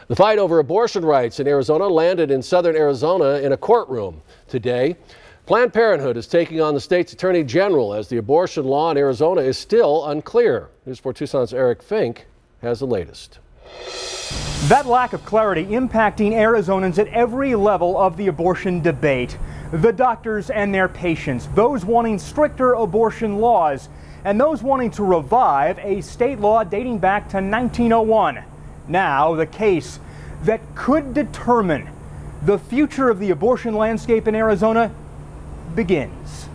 The fight over abortion rights in Arizona landed in southern Arizona in a courtroom today. Planned Parenthood is taking on the state's attorney general as the abortion law in Arizona is still unclear. News 4 Tucson's Eric Fink has the latest. That lack of clarity impacting Arizonans at every level of the abortion debate. The doctors and their patients, those wanting stricter abortion laws, and those wanting to revive a state law dating back to 1901. Now, the case that could determine the future of the abortion landscape in Arizona begins.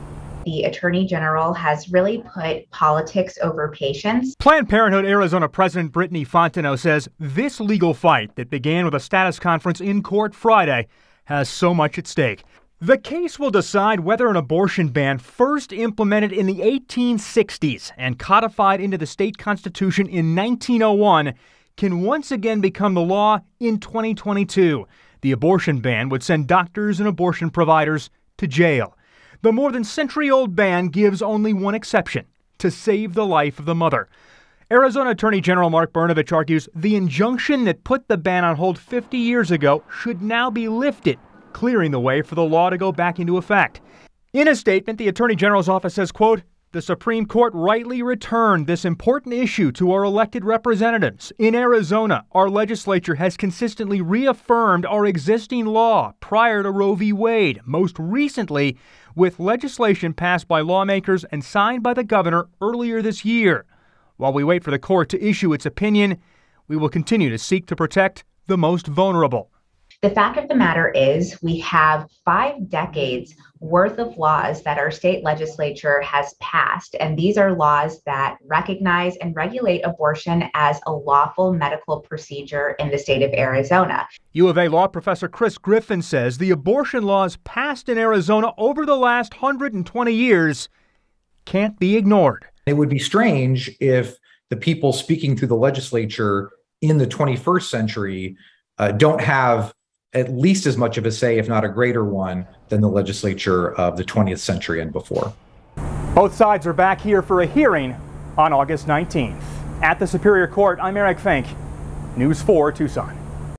The Attorney General has really put politics over patients. Planned Parenthood Arizona President Brittany Fontenot says this legal fight that began with a status conference in court Friday has so much at stake. The case will decide whether an abortion ban first implemented in the 1860s and codified into the state constitution in 1901 can once again become the law in 2022. The abortion ban would send doctors and abortion providers to jail. The more than century-old ban gives only one exception: to save the life of the mother. Arizona Attorney General Mark Brnovich argues the injunction that put the ban on hold 50 years ago should now be lifted, clearing the way for the law to go back into effect. In a statement, the Attorney General's office says, quote, "The Supreme Court rightly returned this important issue to our elected representatives. In Arizona, our legislature has consistently reaffirmed our existing law prior to Roe v. Wade, most recently with legislation passed by lawmakers and signed by the governor earlier this year. While we wait for the court to issue its opinion, we will continue to seek to protect the most vulnerable." The fact of the matter is we have 5 decades worth of laws that our state legislature has passed, and these are laws that recognize and regulate abortion as a lawful medical procedure in the state of Arizona. U of A law professor Chris Griffin says the abortion laws passed in Arizona over the last 120 years can't be ignored. It would be strange if the people speaking through the legislature in the 21st century don't have at least as much of a say, if not a greater one, than the legislature of the 20th century and before. Both sides are back here for a hearing on August 19th. At the Superior Court, I'm Eric Fink, News 4 Tucson.